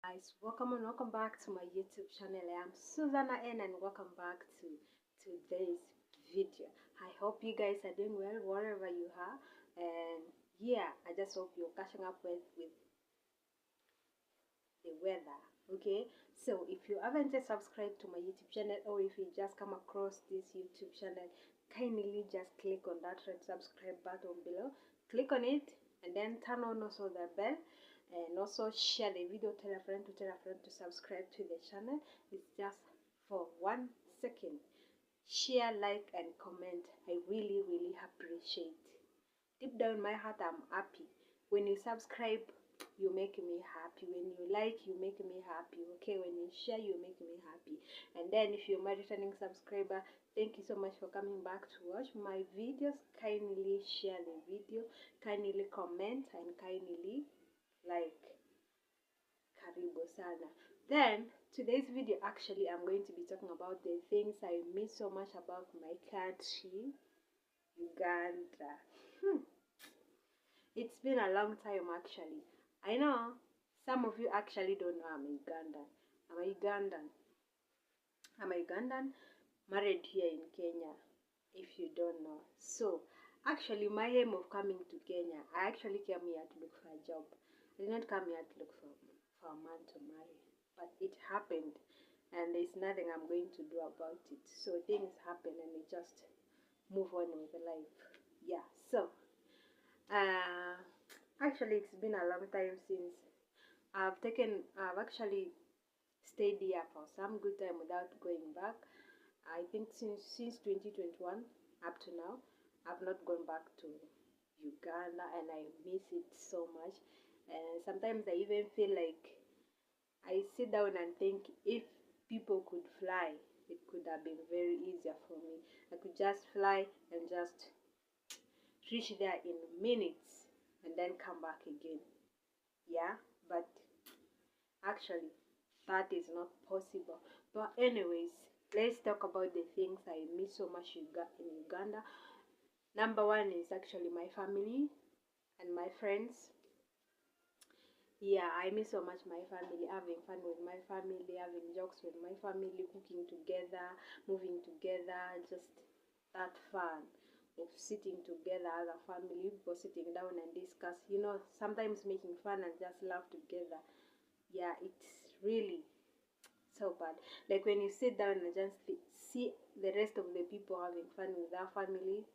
Guys, welcome and welcome back to my YouTube channel. I am Susanna N and welcome back to today's video. I hope you guys are doing well wherever you are, and yeah, I just hope you're catching up with the weather. Okay, so if you haven't yet subscribed to my YouTube channel, or if you just come across this YouTube channel, kindly just click on that red subscribe button below, click on it, and then turn on also the bell, and also share the video, tell a friend to subscribe to the channel. It's just for 1 second. Share, like, and comment. I really appreciate. Deep down my heart, I'm happy. When you subscribe, you make me happy. When you like, you make me happy. Okay, when you share, you make me happy. And then if you're my returning subscriber, thank you so much for coming back to watch my videos. Kindly share the video, kindly comment, and kindly like. Karibu sana. Then today's video, actually I'm going to be talking about the things I miss so much about my country, Uganda. It's been a long time actually. I know some of you actually don't know I'm Ugandan. I'm a Ugandan. I'm a Ugandan, married here in Kenya, if you don't know. So actually my aim of coming to Kenya, I actually came here to look for a job. I did not come here to look for a man to marry. But it happened, and there's nothing I'm going to do about it. So things happen and we just move on with life. Yeah, so actually it's been a long time since I've actually stayed here for some good time without going back. I think since 2021 up to now, I've not gone back to Uganda, and I miss it so much. And sometimes I even feel like I sit down and think, if people could fly, it could have been very easier for me. I could just fly and just reach there in minutes and then come back again. Yeah, but actually that is not possible. But anyways, let's talk about the things I miss so much in Uganda. Number one is actually my family and my friends. Yeah, I miss so much my family, having fun with my family, having jokes with my family, cooking together, moving together, just that fun of sitting together as a family, people sitting down and discuss, sometimes making fun and just laugh together. Yeah, it's really so bad. Like when you sit down and just see the rest of the people having fun with their family,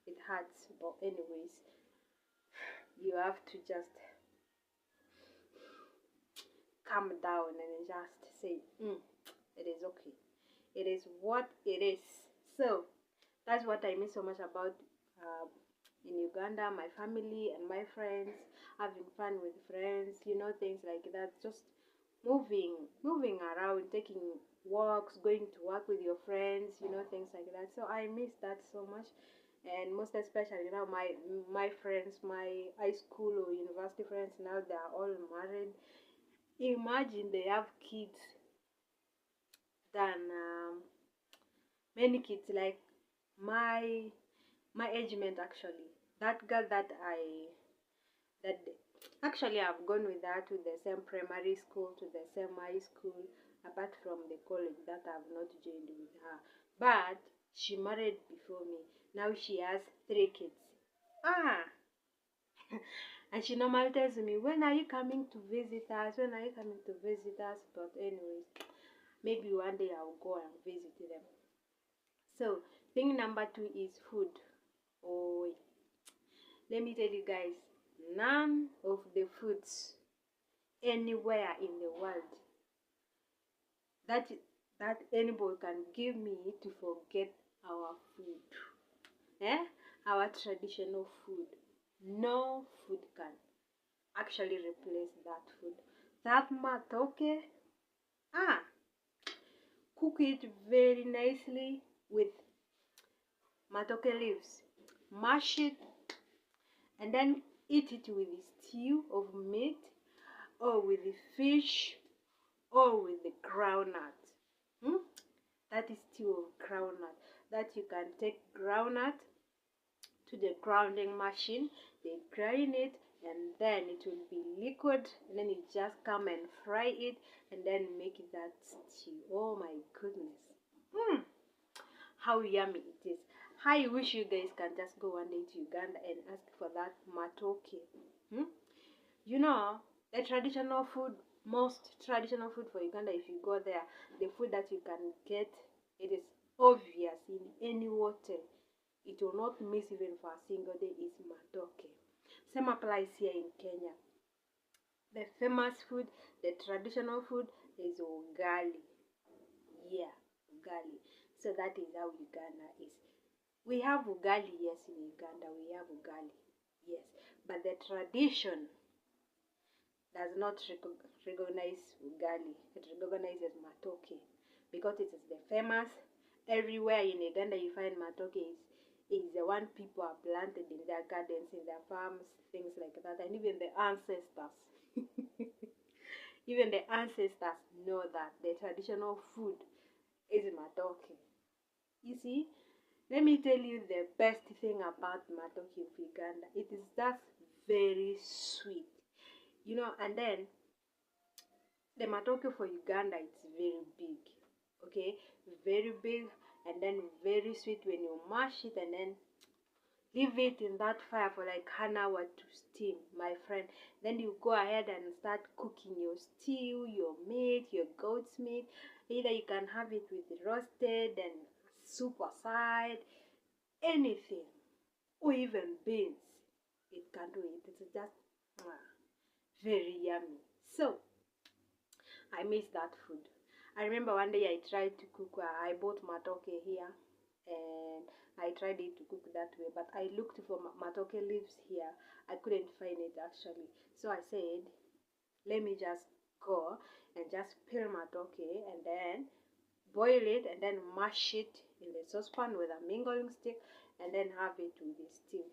it hurts. But anyways, you have to just calm down and just say, it is okay. It is what it is. So that's what I miss so much about in Uganda, my family and my friends, having fun with friends, things like that. Just moving around, taking walks, going to work with your friends, things like that. So I miss that so much. And most especially now, my friends, my high school or university friends, now they are all married. Imagine they have kids than many kids, like my age mate actually. That girl that actually I've gone with her to the same primary school, to the same high school, apart from the college that I've not joined with her. But she married before me. Now she has 3 kids. Ah, and she normally tells me, when are you coming to visit us? When are you coming to visit us? But anyways, maybe one day I'll go and visit them. So thing number 2 is food. Oh, let me tell you guys, none of the foods anywhere in the world that anybody can give me to forget our food. Our traditional food. No food can actually replace that food. That matoke, cook it very nicely with matoke leaves, mash it, and then eat it with the stew of meat, or with the fish, or with the groundnut. That is stew of groundnut. That you can take groundnut to the grounding machine, they grind it, and then it will be liquid, and then you just come and fry it, and then make that stew. Oh my goodness. How yummy it is. I wish you guys can just go one day to Uganda and ask for that matoke. You know, the traditional food, most traditional food for Uganda, if you go there, the food that you can get, it is obvious in any hotel. It will not miss even for a single day, is matoke. Same applies here in Kenya. The famous food, the traditional food is ugali. Yeah, ugali. So that is how Uganda is. We have ugali, yes, in Uganda. We have ugali, yes. But the tradition does not recognize ugali. It recognizes matoke because it is the famous. Everywhere in Uganda you find matoke is the one people are planted in their gardens, in their farms, things like that. And even the ancestors, even the ancestors know that the traditional food is matoke. You see, let me tell you the best thing about matoke of Uganda. It is just very sweet. You know, and then the matoke for Uganda, it's very big. Okay, very big, and then very sweet when you mash it and then leave it in that fire for like an hour to steam, my friend. Then you go ahead and start cooking your stew, your meat, your goat's meat. Either you can have it with roasted and soup aside, anything, or even beans. It can do it. It's just very yummy. So I miss that food. I remember one day I tried to cook. I bought matoke here, and I tried it to cook that way. But I looked for matoke leaves here. I couldn't find it actually. So I said, let me just go and just peel matoke and then boil it and then mash it in the saucepan with a mingling stick and then have it with the stew.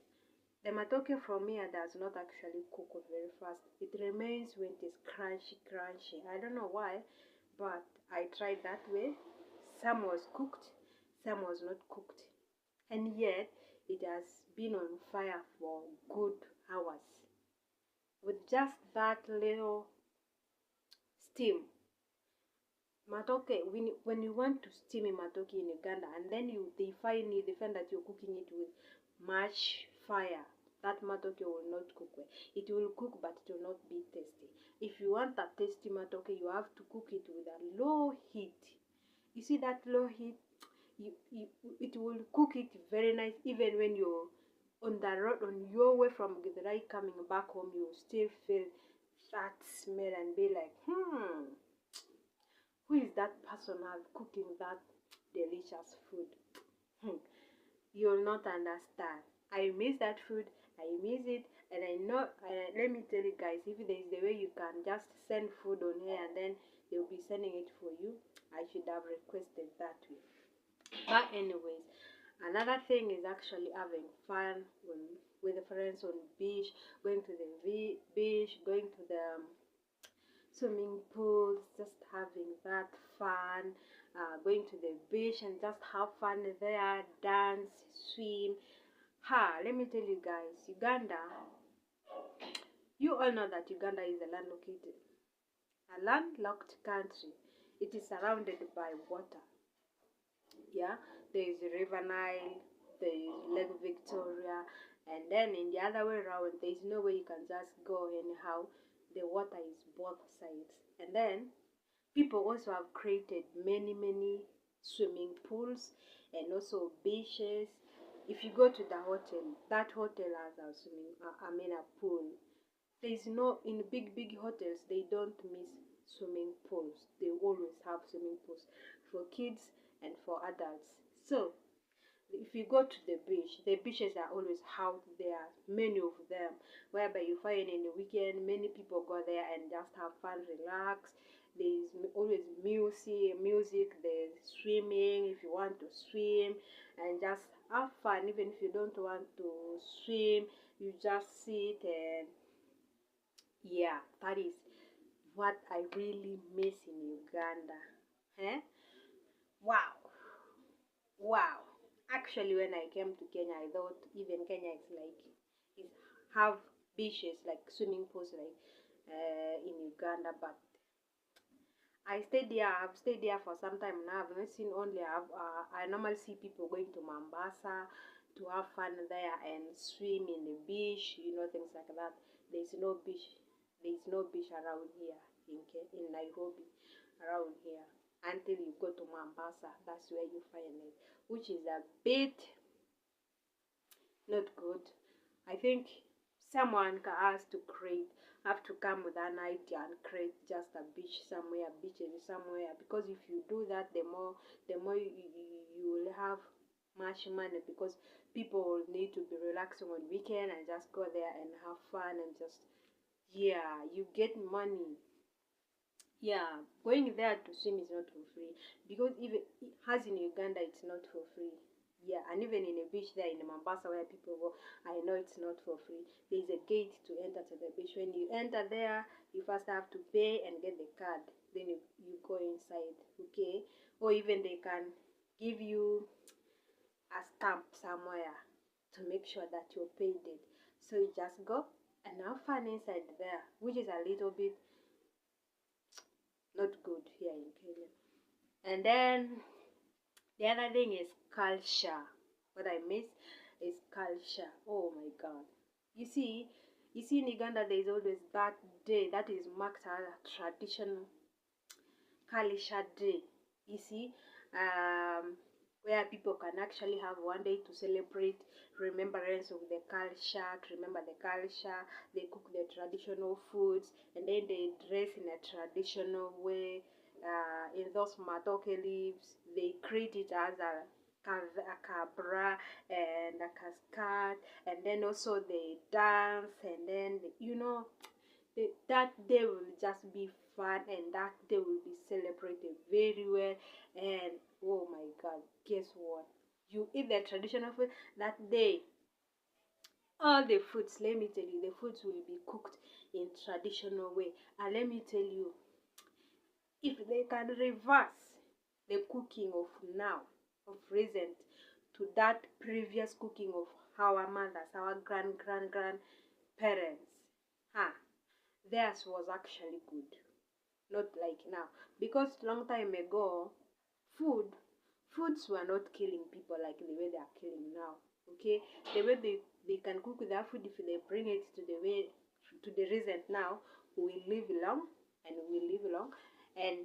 The matoke from here does not actually cook very fast. It remains when it is crunchy. I don't know why, but I tried that way. Some was cooked, some was not cooked. And yet, it has been on fire for good hours. With just that little steam. Matoke, when you want to steam a matoke in Uganda, and then they find that you're cooking it with much fire, that matoke will not cook well. It will cook, but it will not be tasty. If you want a tasty matoke, you have to cook it with a low heat. You see that low heat, it will cook it very nice. Even when you're on the road, on your way from Githurai coming back home, you will still feel that smell and be like, who is that person cooking that delicious food? You'll not understand. I miss that food. I miss it, and I know. Let me tell you guys, if there is the way you can just send food on here and then they'll be sending it for you, I should have requested that way. But anyways, another thing is actually having fun with the friends on beach, going to the beach, going to the swimming pools, just having that fun, going to the beach and just have fun there, dance, swim. Let me tell you guys, Uganda, you all know that Uganda is a landlocked country. It is surrounded by water. Yeah, there is River Nile, there is Lake Victoria, and then in the other way around, there is no way you can just go anyhow. The water is both sides. And then people also have created many swimming pools and also beaches. If you go to the hotel, that hotel has a pool. There is no, in big hotels, they don't miss swimming pools. They always have swimming pools for kids and for adults. So if you go to the beach, the beaches are always out there, many of them, whereby you find in the weekend many people go there and just have fun, relax. There's always music, there's swimming if you want to swim, and just have fun. Even if you don't want to swim, you just sit and yeah, that is what I really miss in Uganda. Wow. Actually, when I came to Kenya, I thought even Kenya is like, have beaches like swimming pools like in Uganda, but I stayed there. I've stayed there for some time now. I've not seen only. I normally see people going to Mombasa to have fun there and swim in the beach. You know, things like that. There's no beach. There's no beach around here in Nairobi, around here until you go to Mombasa. That's where you find it, which is a bit not good. I think someone has to create, have to come with an idea and create just a beach somewhere, beaches somewhere. Because if you do that, the more you will have much money, because people will need to be relaxing on weekend and just go there and have fun and just, yeah, you get money. Yeah, going there to swim is not for free, because even as in Uganda, it's not for free. Yeah, and even in a beach there in Mombasa where people go, I know it's not for free. There's a gate to enter to the beach. When you enter there, you first have to pay and get the card. Then you go inside, okay? Or even they can give you a stamp somewhere to make sure that you paid it. So you just go and have fun inside there, which is a little bit not good here in Kenya. And then the other thing is culture. What I miss is culture. Oh my God. You see, in Uganda there is always that day that is marked as a traditional culture day. You see, where people can actually have one day to celebrate remembrance of the culture, to remember the culture. They cook the traditional foods, and then they dress in a traditional way. In those matoke leaves, they create it as a cabra and a cascade, and then also they dance, and then that day will just be fun, and that day will be celebrated very well. And oh my God, guess what? You eat the traditional food that day. All the foods, let me tell you, the foods will be cooked in traditional way. And let me tell you, if they can reverse the cooking of now, of recent, to that previous cooking of our mothers, our grandparents, huh? Theirs was actually good, not like now. Because long time ago, foods were not killing people like the way they are killing now. Okay, the way they can cook their food, if they bring it to the way to the recent now, we live long and we live long, and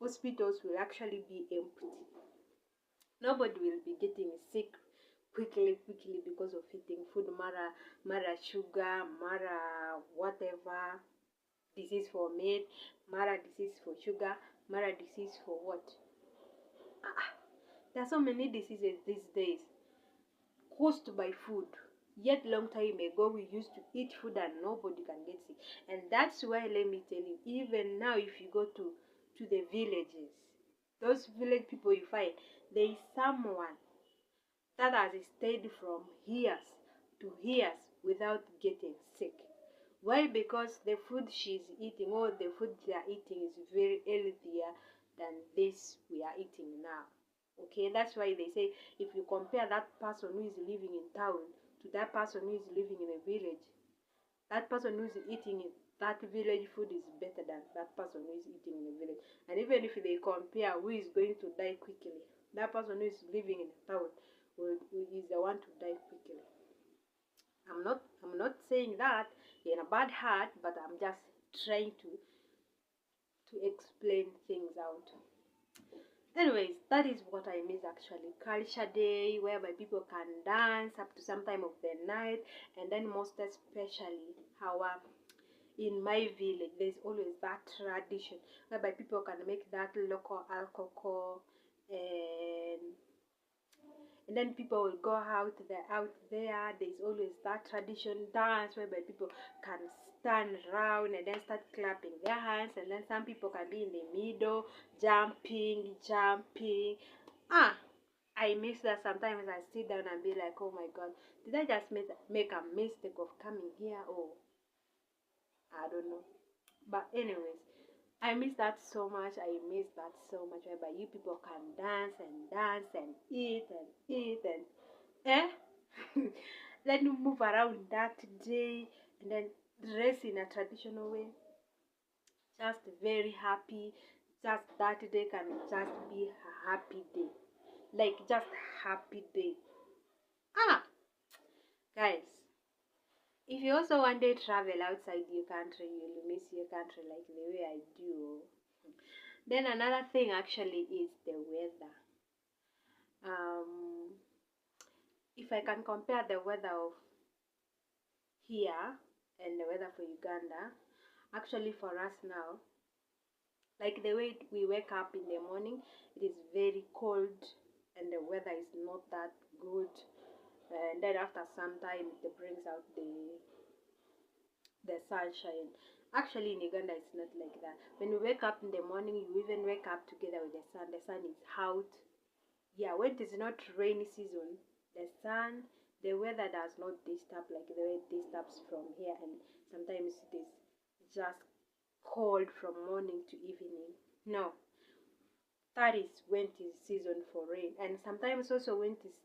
hospitals will actually be empty. Nobody will be getting sick quickly because of eating food, mara sugar, mara whatever disease for meat, mara disease for sugar, mara disease for what? There are so many diseases these days caused by food. Yet long time ago we used to eat food and nobody can get sick. And that's why, let me tell you, even now if you go to the villages, those village people you find, there is someone that has stayed from years to years without getting sick. Why? Because the food she's eating, or the food they are eating, is very healthier than this we are eating now. Okay, that's why they say if you compare that person who is living in town to that person who is living in a village, that person who is eating that village food is better than that person who is eating in a village. And even if they compare who is going to die quickly, that person who is living in a town is the one to die quickly. I'm not saying that in a bad heart, but I'm just trying to explain things out. Anyways, that is what I miss actually. Culture day, whereby people can dance up to some time of the night, and then most especially our in my village there's always that tradition whereby people can make that local alcohol, and then people will go out there. There's always that tradition dance whereby people can stand around and then start clapping their hands, and then some people can be in the middle jumping. I miss that. Sometimes I sit down and be like, oh my God, did I just make a mistake of coming here? Or I don't know. But anyways, I miss that so much. I miss that so much. Whereby you people can dance and eat and eh? Let me move around that day, and then dress in a traditional way, just very happy. Just that day can just be a happy day, like just happy day. Ah, guys, if you also one day travel outside your country, you'll miss your country like the way I do. Then another thing actually is the weather. Um, if I can compare the weather of here and the weather for Uganda, actually for us now, like the way we wake up in the morning, it is very cold and the weather is not that good. And then after some time, it brings out the sunshine. Actually, in Uganda, it's not like that. When you wake up in the morning, you even wake up together with the sun. The sun is out. Yeah, when it is not rainy season, the sun, the weather does not disturb like the way it disturbs from here. And sometimes it is just cold from morning to evening. No, that is when it is season for rain. And sometimes also when it is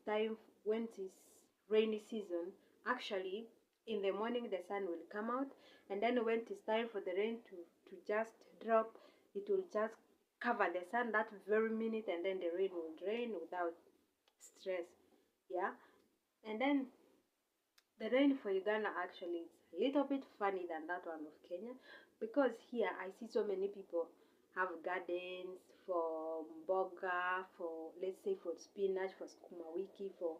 rainy season, actually in the morning the sun will come out, and then when it is time for the rain to just drop, it will just cover the sun that very minute, and then the rain will rain without stress. Yeah. And then the rain for Uganda actually is a little bit funny than that one of Kenya, because here I see so many people have gardens for mboga, for let's say for spinach, for sukuma wiki, for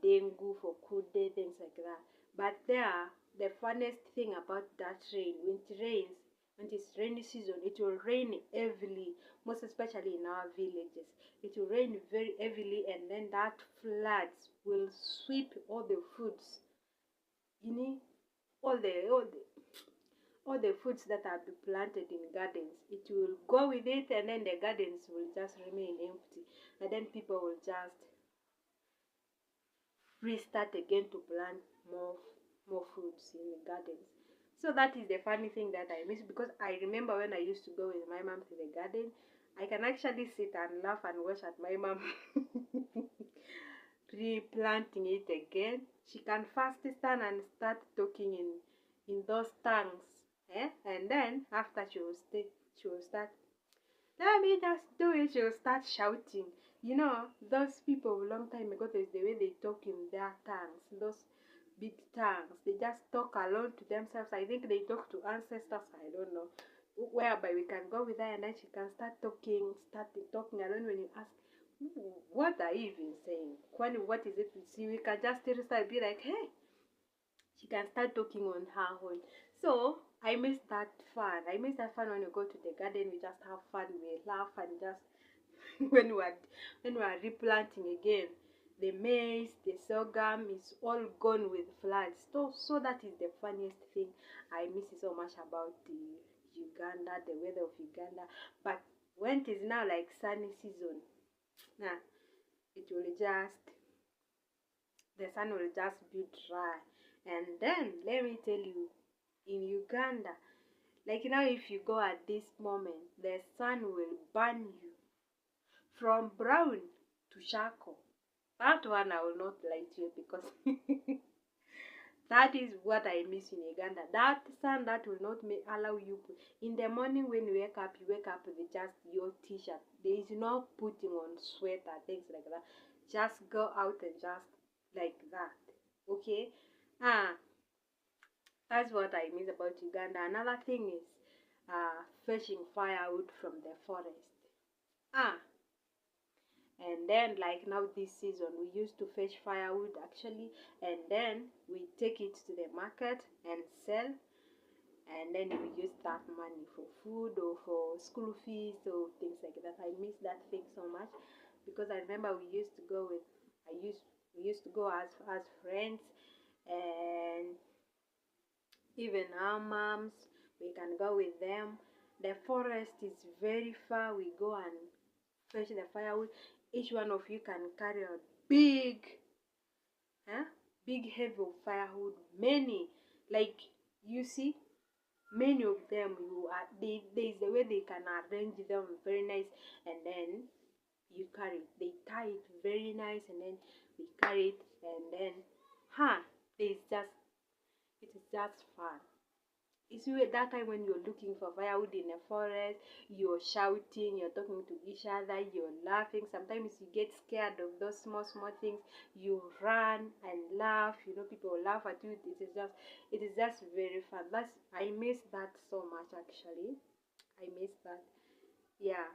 dengu, for kude, things like that. But there, the funniest thing about that rain, when it rains, when it's rainy season, it will rain heavily, most especially in our villages. It will rain very heavily, and then that floods will sweep all the foods, you know, all the foods that have been planted in gardens. It will go with it, and then the gardens will just remain empty, and then people will just restart again to plant more foods in the gardens. So that is the funny thing that I miss, because I remember when I used to go with my mom to the garden, I can actually sit and laugh and watch at my mom replanting it again. She can first stand and start talking in those tongues, and then after she will start, let me just do it. She will start shouting. You know, those people a long time ago, there's the way they talk in their tongues, those big tongues. They just talk alone to themselves. I think they talk to ancestors. I don't know. Whereby we can go with her, and then she can start talking alone. When you ask, what are you even saying? What is it? See, we can just start be like, hey, she can start talking on her own. So I miss that fun. I miss that fun when you go to the garden. We just have fun. We laugh and just when we are replanting again, the maize, the sorghum is all gone with floods. So that is the funniest thing I miss so much about the Uganda, the weather of Uganda. But when it is now like sunny season, nah, it will just the sun will just be dry. And then let me tell you, in Uganda, like now, if you go at this moment, the sun will burn you from brown to charcoal. That one I will not lie to you, because that is what I miss in Uganda. That sun that will not allow you in the morning when you wake up with just your t-shirt. There is no putting on sweater, things like that. Just go out and just like that. Okay? That's what I miss about Uganda. Another thing is fetching firewood from the forest. And then like now this season we used to fetch firewood actually, and then we take it to the market and sell, and then we use that money for food or for school fees or things like that. I miss that thing so much, because I remember we used to go as friends, and even our moms, we can go with them. The forest is very far. We go and fetch the firewood. Each one of you can carry a big heavy of firewood. Many, like you see, many of them. There is the way they can arrange them very nice, and then you carry it. They tie it very nice, and then we carry it, and then there's just It is just fun. It's that time when you're looking for firewood in a forest, you're shouting, you're talking to each other, you're laughing. Sometimes you get scared of those small, small things. You run and laugh. You know, people laugh at you. It is just very fun. I miss that so much actually. I miss that. Yeah,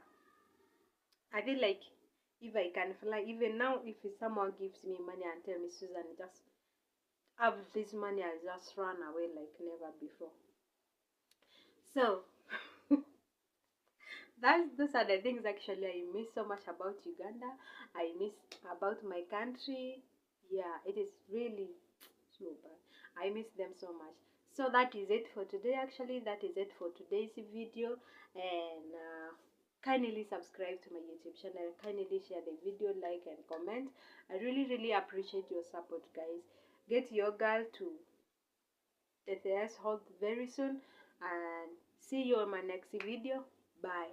I feel like if I can fly, even now, if someone gives me money and tell me, Susan, just have this money, I just run away like never before. So those are the things actually I miss so much about Uganda. I miss about my country. Yeah, it is really so bad. I miss them so much. So that is it for today. Actually, that is it for today's video. And kindly subscribe to my YouTube channel. Kindly share the video, like and comment. I really appreciate your support, guys. Get your girl to the threshold very soon, and see you on my next video. Bye.